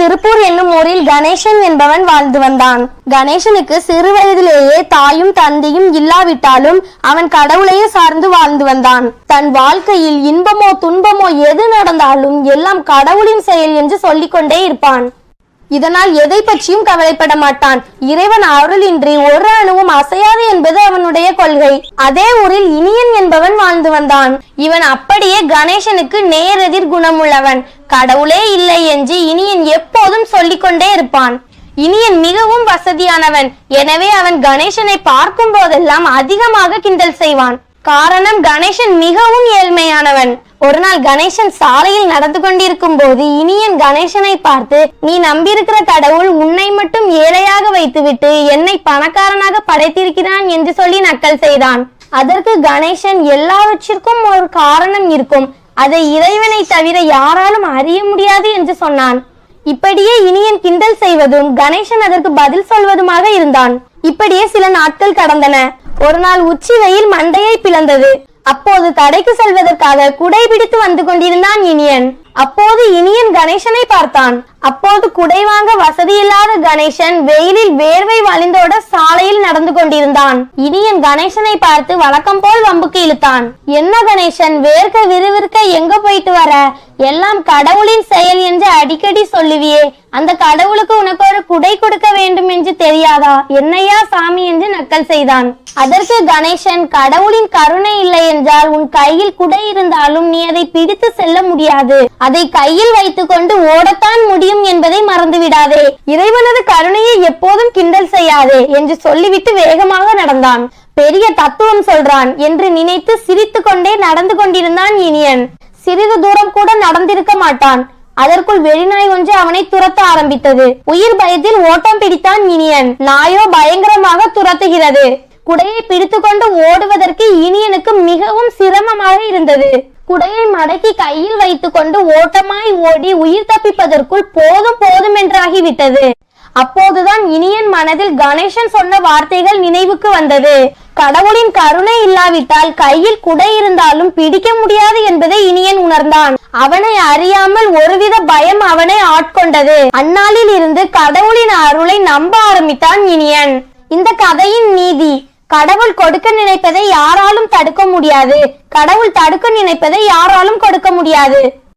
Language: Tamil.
திருப்பூர் என்னும் ஊரில் கணேசன் என்பவன் வாழ்ந்து வந்தான். கணேசனுக்கு சிறு வயதிலேயே தாயும் தந்தையும் இல்லாவிட்டாலும் அவன் கடவுளையே சார்ந்து வாழ்ந்து வந்தான். தன் வாழ்க்கையில் இன்பமோ துன்பமோ எது நடந்தாலும் எல்லாம் கடவுளின் செயல் என்று சொல்லிக்கொண்டே இருப்பான். இதனால் எதை பற்றியும் கவலைப்பட மாட்டான். இறைவன் அருளின்றி ஒரு அணுவும் அசையாது என்பது அவனுடைய கொள்கை. அதே ஊரில் இனியன் என்பவன் வாழ்ந்து வந்தான். இவன் அப்படியே கணேசனுக்கு நேரெதிர் குணமுள்ளவன். கடவுளே இல்லை என்று இனியன் எப்போதும் சொல்லிக்கொண்டே இருப்பான். இனியன் மிகவும் வசதியானவன். எனவே அவன் கணேசனை பார்க்கும் போதெல்லாம் அதிகமாக கிண்டல் செய்வான். காரணம், கணேசன் மிகவும் ஏழ்மையானவன். ஒரு நாள் கணேசன் சாலையில் நடந்து கொண்டிருக்கும் போது இனியன் கணேசனை பார்த்து, நீ நம்பியிருக்கிற கடவுள் உன்னை மட்டும் ஏழையாக வைத்துவிட்டு என்னை பணக்காரனாக படைத்திருக்கிறான் என்று சொல்லி நக்கல் செய்தான். அதற்கு கணேசன், எல்லாவற்றிற்கும் ஒரு காரணம் இருக்கும், அதை இறைவனை தவிர யாராலும் அறிய முடியாது என்று சொன்னான். இப்படியே இனியன் கிண்டல் செய்வதும் கணேசன் அதற்கு பதில் சொல்வதுமாக இருந்தான். இப்படியே சில நாட்கள் கடந்தன. ஒரு நாள் உச்சி வெயில் மண்டையை பிளந்தது. அப்போது கடைக்கு செல்வதற்காக குடை பிடித்து வந்து கொண்டிருந்தான் இனியன். அப்போது இனியன் கணேசனை பார்த்தான். அப்போது குடை வாங்க வசதி இல்லாத கணேசன் வெயிலில் வேர்வை வழிந்தோட சாலையில் நடந்து கொண்டிருந்தான். இனியன் கணேசனை பார்த்து வழக்கம் போல் வம்புக்கு இழுத்தான். என்ன கணேசன், வேர்க்க விறுவிறுக்க எங்க போயிட்டு வர? எல்லாம் கடவுளின் செயல் என்று அடிக்கடி சொல்லுவியே, அந்த கடவுளுக்கு உனக்கு ஒரு குடை கொடுக்க வேண்டும் என்று தெரியாதா? என்னையா சாமி என்று நக்கல் செய்தான். அதற்கு கணேசன், கடவுளின் கருணை இல்லை என்றால் உன் கையில் குடை இருந்தாலும் நீ அதை பிடித்து செல்ல முடியாது. அதை கையில் வைத்துக் கொண்டு ஓடத்தான் முடியும் என்பதை மறந்துவிடாதே. இறைவனது கருணையை எப்போதும் கிண்டல் செய்யாதே என்று சொல்லிவிட்டு வேகமாக நடந்தான். பெரிய தத்துவம் சொல்றான் என்று நினைத்து சிரித்து கொண்டே நடந்து கொண்டிருந்தான் இனியன். சிறிது தூரம் கூட நடந்திருக்க மாட்டான். அதற்குள் வெறிநாய் ஒன்று அவனை துரத்த ஆரம்பித்தது. உயிர் பயத்தில் ஓட்டம் பிடித்தான் இனியன். நாயோ பயங்கரமாக துரத்துகிறது. குடையை பிடித்து கொண்டு ஓடுவதற்கு இனியனுக்கு மிகவும் சிரமமாக இருந்தது. குடையை மடக்கி கையில் வைத்துக் கொண்டு ஓட்டமாய் ஓடி உயிர் தப்பிப்பதற்குள் போதும் போதும் என்றாகிவிட்டது. அப்போதுதான் இனியன் மனதில் கணேசன் சொன்ன வார்த்தைகள் நினைவுக்கு வந்தது. கடவுளின் கருணை இல்லாவிட்டால் கையில் குடை இருந்தாலும் பிடிக்க முடியாது என்பதை இனியன் உணர்ந்தான். அவனை அறியாமல் ஒருவித பயம் அவனை ஆட்கொண்டது. அந்நாளில் இருந்து கடவுளின் அருளை நம்ப ஆரம்பித்தான் இனியன். இந்த கதையின் நீதி, கடவுள் கொடுக்க நினைப்பதை யாராலும் தடுக்க முடியாது. கடவுள் தடுக்க நினைப்பதை யாராலும் கொடுக்க முடியாது.